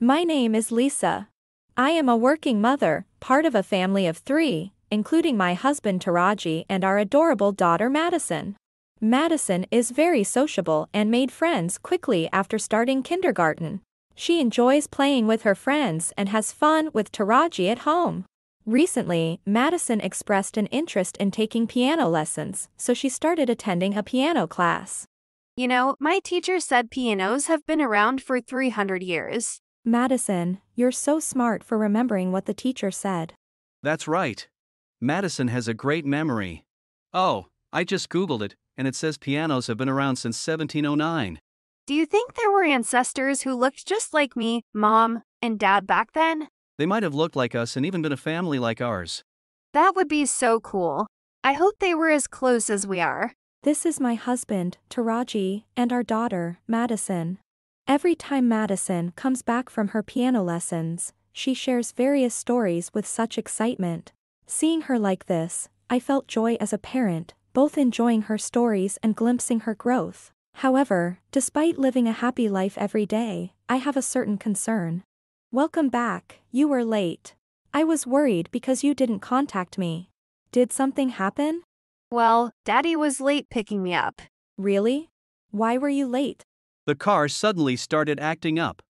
My name is Lisa. I am a working mother, part of a family of 3, including my husband Taraji and our adorable daughter Madison. Madison is very sociable and made friends quickly after starting kindergarten. She enjoys playing with her friends and has fun with Taraji at home. Recently, Madison expressed an interest in taking piano lessons, so she started attending a piano class. You know, my teacher said pianos have been around for 300 years. Madison, you're so smart for remembering what the teacher said. That's right. Madison has a great memory. Oh, I just Googled it, and it says pianos have been around since 1709. Do you think there were ancestors who looked just like me, Mom, and Dad back then? They might have looked like us and even been a family like ours. That would be so cool. I hope they were as close as we are. This is my husband, Taraji, and our daughter, Madison. Every time Madison comes back from her piano lessons, she shares various stories with such excitement. Seeing her like this, I felt joy as a parent, both enjoying her stories and glimpsing her growth. However, despite living a happy life every day, I have a certain concern. Welcome back, you were late. I was worried because you didn't contact me. Did something happen? Well, Daddy was late picking me up. Really? Why were you late? The car suddenly started acting up.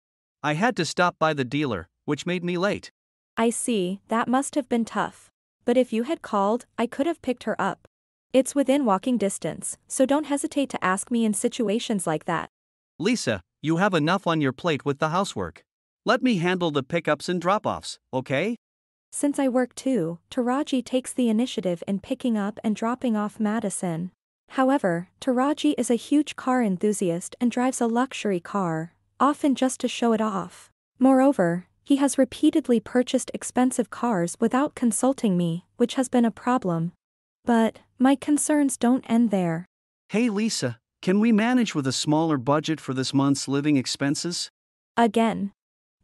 I had to stop by the dealer, which made me late. I see, that must have been tough. But if you had called, I could have picked her up. It's within walking distance, so don't hesitate to ask me in situations like that. Lisa, you have enough on your plate with the housework. Let me handle the pickups and drop-offs, okay? Since I work too, Taraji takes the initiative in picking up and dropping off Madison. However, Taraji is a huge car enthusiast and drives a luxury car, often just to show it off. Moreover, he has repeatedly purchased expensive cars without consulting me, which has been a problem. But my concerns don't end there. Hey Lisa, can we manage with a smaller budget for this month's living expenses? Again.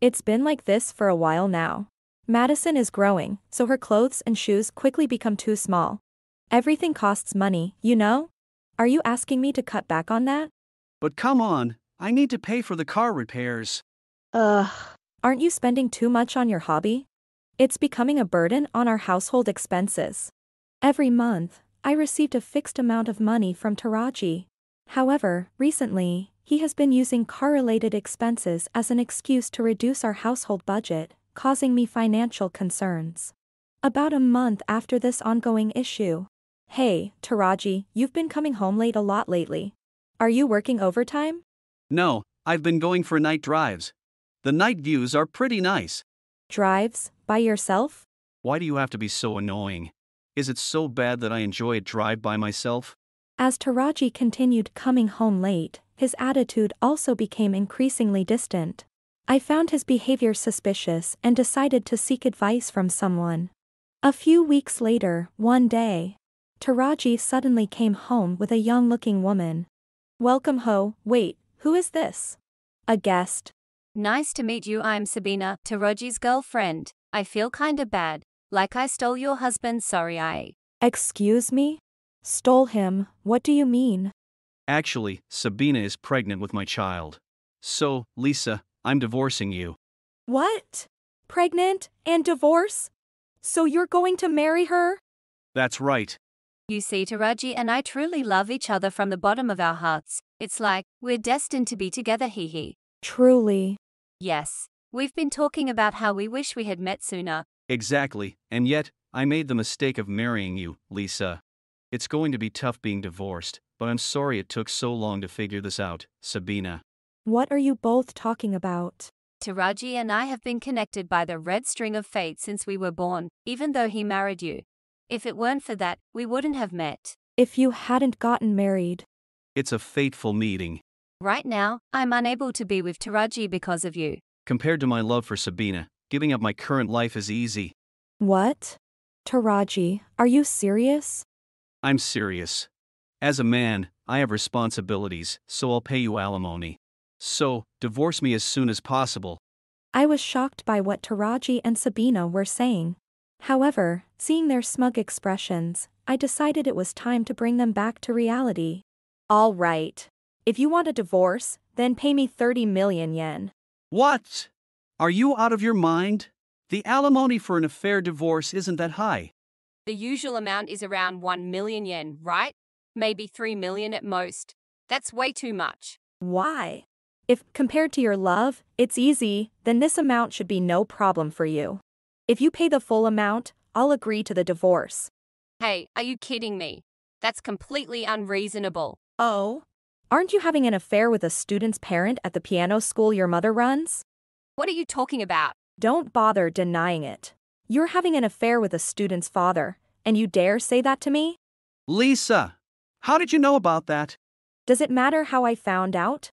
It's been like this for a while now. Madison is growing, so her clothes and shoes quickly become too small. Everything costs money, you know? Are you asking me to cut back on that? But come on, I need to pay for the car repairs. Aren't you spending too much on your hobby? It's becoming a burden on our household expenses. Every month, I received a fixed amount of money from Taraji. However, recently, he has been using car-related expenses as an excuse to reduce our household budget, causing me financial concerns. About a month after this ongoing issue. Hey, Taraji, you've been coming home late a lot lately. Are you working overtime? No, I've been going for night drives. The night views are pretty nice. Drives? By yourself? Why do you have to be so annoying? Is it so bad that I enjoy a drive by myself? As Taraji continued coming home late, his attitude also became increasingly distant. I found his behavior suspicious and decided to seek advice from someone. A few weeks later, one day, Taraji suddenly came home with a young-looking woman. Welcome ho, wait, who is this? A guest. Nice to meet you, I'm Sabina, Taraji's girlfriend. I feel kinda bad. Like I stole your husband, sorry I. Excuse me? Stole him, what do you mean? Actually, Sabina is pregnant with my child. So, Lisa, I'm divorcing you. What? Pregnant and divorce? So you're going to marry her? That's right. You see, Taraji and I truly love each other from the bottom of our hearts. It's like, we're destined to be together, hee hee. Truly. Yes. We've been talking about how we wish we had met sooner. Exactly, and yet, I made the mistake of marrying you, Lisa. It's going to be tough being divorced, but I'm sorry it took so long to figure this out, Sabina. What are you both talking about? Taraji and I have been connected by the red string of fate since we were born, even though he married you. If it weren't for that, we wouldn't have met. If you hadn't gotten married. It's a fateful meeting. Right now, I'm unable to be with Taraji because of you. Compared to my love for Sabina, giving up my current life is easy. What? Taraji, are you serious? I'm serious. As a man, I have responsibilities, so I'll pay you alimony. So, divorce me as soon as possible. I was shocked by what Taraji and Sabina were saying. However, seeing their smug expressions, I decided it was time to bring them back to reality. All right. If you want a divorce, then pay me 30 million yen. What? Are you out of your mind? The alimony for an affair divorce isn't that high. The usual amount is around 1 million yen, right? Maybe 3 million at most. That's way too much. Why? If, compared to your love, it's easy, then this amount should be no problem for you. If you pay the full amount, I'll agree to the divorce. Hey, are you kidding me? That's completely unreasonable. Oh? Aren't you having an affair with a student's parent at the piano school your mother runs? What are you talking about? Don't bother denying it. You're having an affair with a student's father, and you dare say that to me? Lisa, how did you know about that? Does it matter how I found out?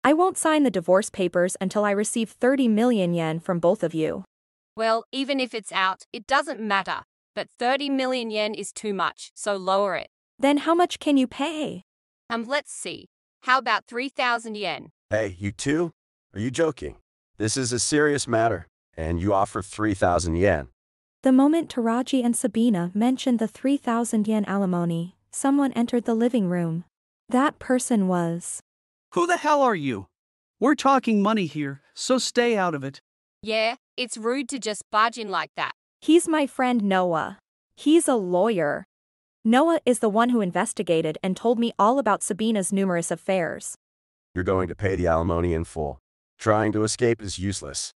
I won't sign the divorce papers until I receive 30 million yen from both of you. Well, even if it's out, it doesn't matter. But 30 million yen is too much, so lower it. Then how much can you pay? Let's see. How about 3,000 yen? Hey, you two? Are you joking? This is a serious matter, and you offer 3,000 yen. The moment Taraji and Sabina mentioned the 3,000 yen alimony, someone entered the living room. That person was... Who the hell are you? We're talking money here, so stay out of it. Yeah, it's rude to just barge in like that. He's my friend Noah. He's a lawyer. Noah is the one who investigated and told me all about Sabina's numerous affairs. You're going to pay the alimony in full. Trying to escape is useless.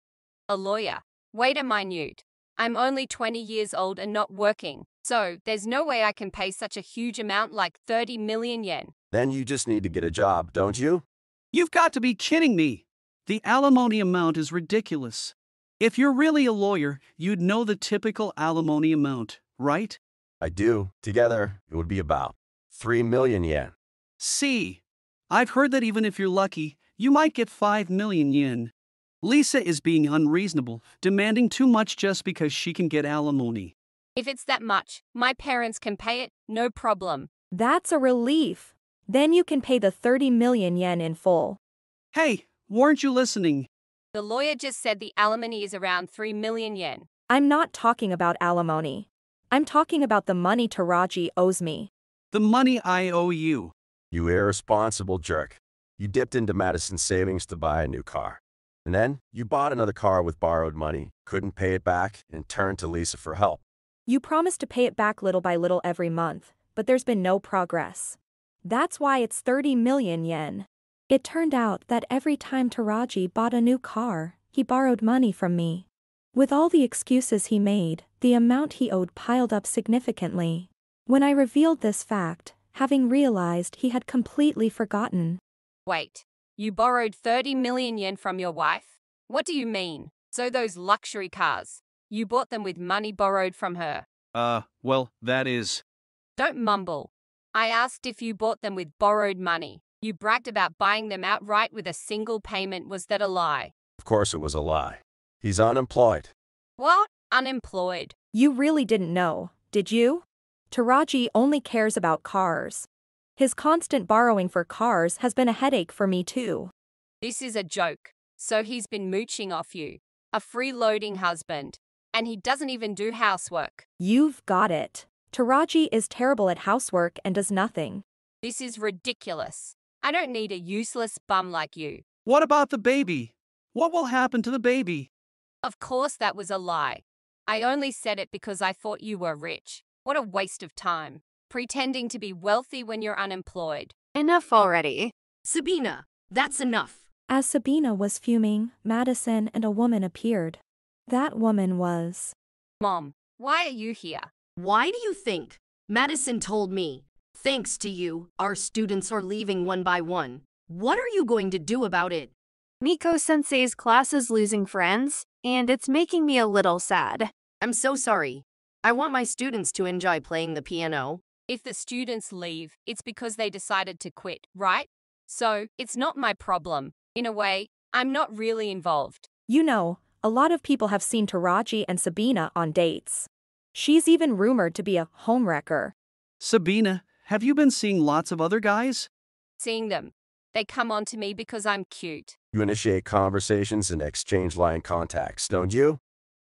A lawyer? Wait a minute. I'm only 20 years old and not working, so there's no way I can pay such a huge amount like 30 million yen. Then you just need to get a job, don't you? You've got to be kidding me. The alimony amount is ridiculous. If you're really a lawyer, you'd know the typical alimony amount, right? I do. Together, it would be about 3 million yen. See, I've heard that even if you're lucky, you might get 5 million yen. Lisa is being unreasonable, demanding too much just because she can get alimony. If it's that much, my parents can pay it, no problem. That's a relief. Then you can pay the 30 million yen in full. Hey, weren't you listening? The lawyer just said the alimony is around 3 million yen. I'm not talking about alimony. I'm talking about the money Taraji owes me. The money I owe you. You irresponsible jerk. You dipped into Madison's savings to buy a new car. And then, you bought another car with borrowed money, couldn't pay it back, and turned to Lisa for help. You promised to pay it back little by little every month, but there's been no progress. That's why it's 30 million yen. It turned out that every time Taraji bought a new car, he borrowed money from me. With all the excuses he made, the amount he owed piled up significantly. When I revealed this fact, having realized he had completely forgotten. Wait, you borrowed 30 million yen from your wife? What do you mean? So those luxury cars, you bought them with money borrowed from her? Well, that is... Don't mumble. I asked if you bought them with borrowed money. You bragged about buying them outright with a single payment. Was that a lie? Of course it was a lie. He's unemployed. What? Unemployed? You really didn't know, did you? Taraji only cares about cars. His constant borrowing for cars has been a headache for me too. This is a joke. So he's been mooching off you. A freeloading husband. And he doesn't even do housework. You've got it. Taraji is terrible at housework and does nothing. This is ridiculous. I don't need a useless bum like you. What about the baby? What will happen to the baby? Of course that was a lie. I only said it because I thought you were rich. What a waste of time. Pretending to be wealthy when you're unemployed. Enough already. Sabina, that's enough. As Sabina was fuming, Madison and a woman appeared. That woman was... Mom, why are you here? Why do you think? Madison told me. Thanks to you, our students are leaving one by one. What are you going to do about it? Miko-sensei's class is losing friends, and it's making me a little sad. I'm so sorry. I want my students to enjoy playing the piano. If the students leave, it's because they decided to quit, right? So, it's not my problem. In a way, I'm not really involved. You know, a lot of people have seen Taraji and Sabina on dates. She's even rumored to be a homewrecker. Sabina, have you been seeing lots of other guys? Seeing them. They come on to me because I'm cute. You initiate conversations and exchange line contacts, don't you?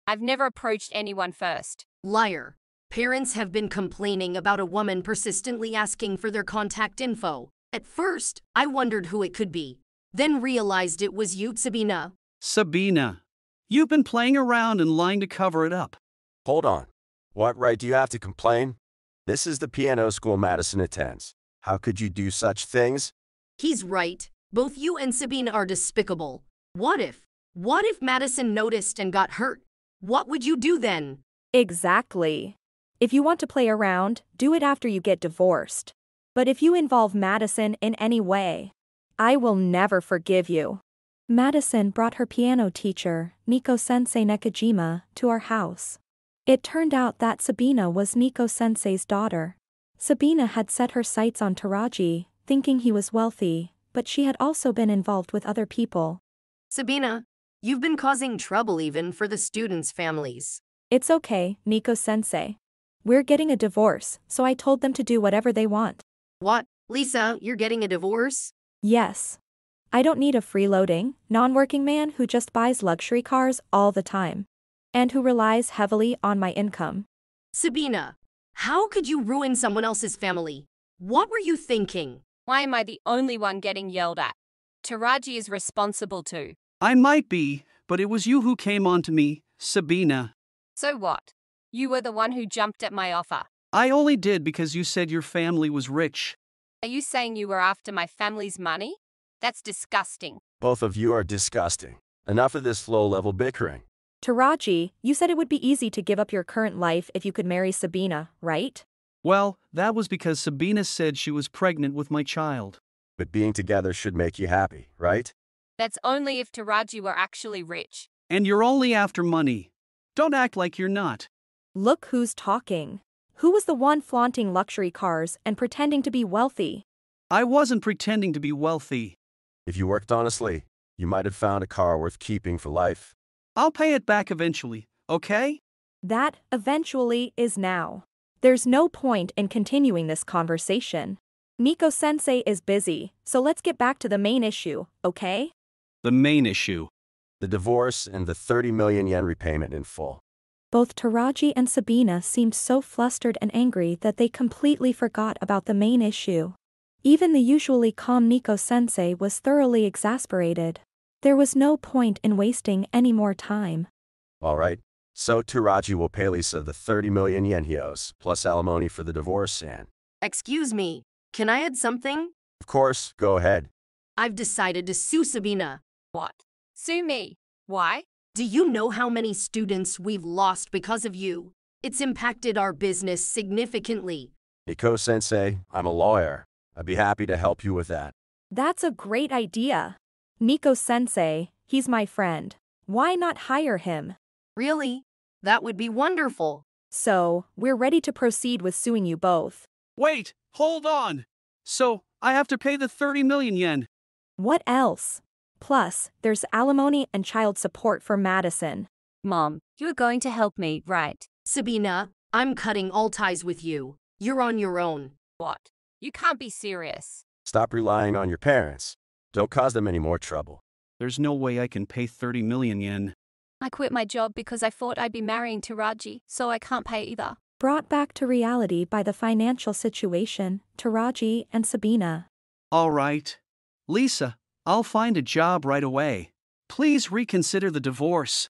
I've never approached anyone first. Liar. Parents have been complaining about a woman persistently asking for their contact info. At first, I wondered who it could be. Then realized it was you, Sabina. Sabina, You've been playing around and lying to cover it up. Hold on. What right do you have to complain? This is the piano school Madison attends. How could you do such things? He's right. Both you and Sabina are despicable. What if Madison noticed and got hurt? What would you do then? Exactly. If you want to play around, do it after you get divorced. But if you involve Madison in any way, I will never forgive you. Madison brought her piano teacher, Nico-sensei Nekajima, to our house. It turned out that Sabina was Nico-sensei's daughter. Sabina had set her sights on Taraji, thinking he was wealthy, but she had also been involved with other people. Sabina, you've been causing trouble even for the students' families. It's okay, Nico-sensei. We're getting a divorce, so I told them to do whatever they want. What? Lisa, you're getting a divorce? Yes. I don't need a freeloading, non-working man who just buys luxury cars all the time. And who relies heavily on my income. Sabina, how could you ruin someone else's family? What were you thinking? Why am I the only one getting yelled at? Taraji is responsible too. I might be, but it was you who came on to me, Sabina. So what? You were the one who jumped at my offer. I only did because you said your family was rich. Are you saying you were after my family's money? That's disgusting. Both of you are disgusting. Enough of this low-level bickering. Taraji, you said it would be easy to give up your current life if you could marry Sabina, right? Well, that was because Sabina said she was pregnant with my child. But being together should make you happy, right? That's only if Taraji were actually rich. And you're only after money. Don't act like you're not. Look who's talking. Who was the one flaunting luxury cars and pretending to be wealthy? I wasn't pretending to be wealthy. If you worked honestly, you might have found a car worth keeping for life. I'll pay it back eventually, okay? That, eventually, is now. There's no point in continuing this conversation. Nico-sensei is busy, so let's get back to the main issue, okay? The main issue. The divorce and the 30 million yen repayment in full. Both Taraji and Sabina seemed so flustered and angry that they completely forgot about the main issue. Even the usually calm Nico-sensei was thoroughly exasperated. There was no point in wasting any more time. All right. So Taraji will pay Lisa the 30 million yen he owes, plus alimony for the divorce and... Excuse me, can I add something? Of course, go ahead. I've decided to sue Sabina. What? Sue me. Why? Do you know how many students we've lost because of you? It's impacted our business significantly. Nico-sensei, I'm a lawyer. I'd be happy to help you with that. That's a great idea. Nico-sensei, he's my friend. Why not hire him? Really? That would be wonderful. So, we're ready to proceed with suing you both. Wait, hold on. So, I have to pay the 30 million yen. What else? Plus, there's alimony and child support for Madison. Mom, you're going to help me, right? Sabina, I'm cutting all ties with you. You're on your own. What? You can't be serious. Stop relying on your parents. Don't cause them any more trouble. There's no way I can pay 30 million yen. I quit my job because I thought I'd be marrying Taraji, so I can't pay either. Brought back to reality by the financial situation, Taraji and Sabina. All right. Lisa, I'll find a job right away. Please reconsider the divorce.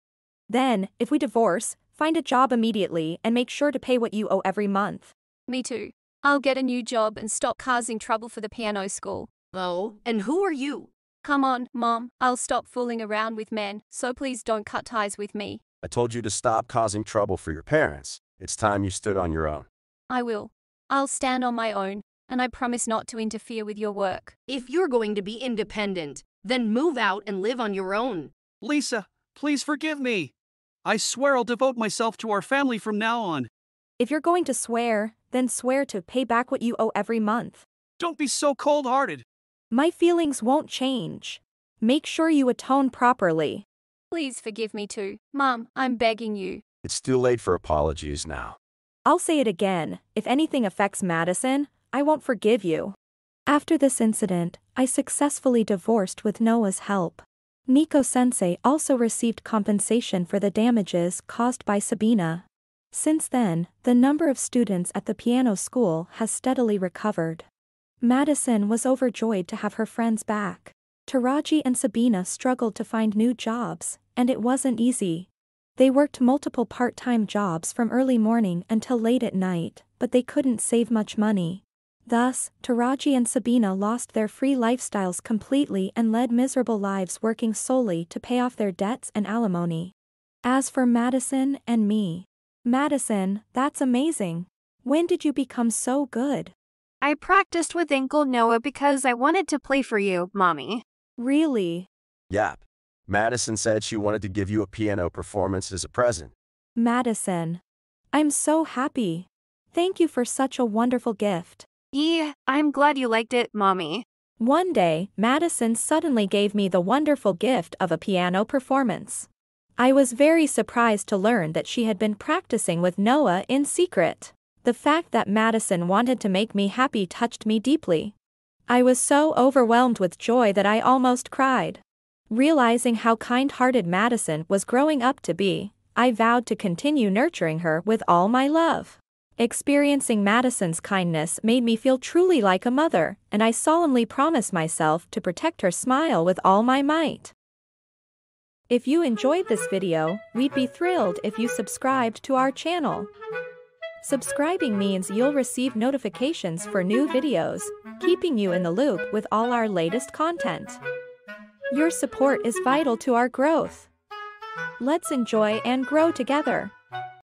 Then, if we divorce, find a job immediately and make sure to pay what you owe every month. Me too. I'll get a new job and stop causing trouble for the piano school. Oh, and who are you? Come on, Mom. I'll stop fooling around with men, so please don't cut ties with me. I told you to stop causing trouble for your parents. It's time you stood on your own. I will. I'll stand on my own, and I promise not to interfere with your work. If you're going to be independent, then move out and live on your own. Lisa, please forgive me. I swear I'll devote myself to our family from now on. If you're going to swear, then swear to pay back what you owe every month. Don't be so cold-hearted. My feelings won't change. Make sure you atone properly. Please forgive me too. Mom, I'm begging you. It's too late for apologies now. I'll say it again, if anything affects Madison, I won't forgive you. After this incident, I successfully divorced with Noah's help. Nico-sensei also received compensation for the damages caused by Sabina. Since then, the number of students at the piano school has steadily recovered. Madison was overjoyed to have her friends back. Taraji and Sabina struggled to find new jobs, and it wasn't easy. They worked multiple part-time jobs from early morning until late at night, but they couldn't save much money. Thus, Taraji and Sabina lost their free lifestyles completely and led miserable lives working solely to pay off their debts and alimony. As for Madison and me. Madison, that's amazing. When did you become so good? I practiced with Uncle Noah because I wanted to play for you, Mommy. Really? Yep. Madison said she wanted to give you a piano performance as a present. Madison. I'm so happy. Thank you for such a wonderful gift. Yeah, I'm glad you liked it, Mommy. One day, Madison suddenly gave me the wonderful gift of a piano performance. I was very surprised to learn that she had been practicing with Noah in secret. The fact that Madison wanted to make me happy touched me deeply. I was so overwhelmed with joy that I almost cried. Realizing how kind-hearted Madison was growing up to be, I vowed to continue nurturing her with all my love. Experiencing Madison's kindness made me feel truly like a mother, and I solemnly promised myself to protect her smile with all my might. If you enjoyed this video, we'd be thrilled if you subscribed to our channel. Subscribing means you'll receive notifications for new videos, keeping you in the loop with all our latest content. Your support is vital to our growth. Let's enjoy and grow together.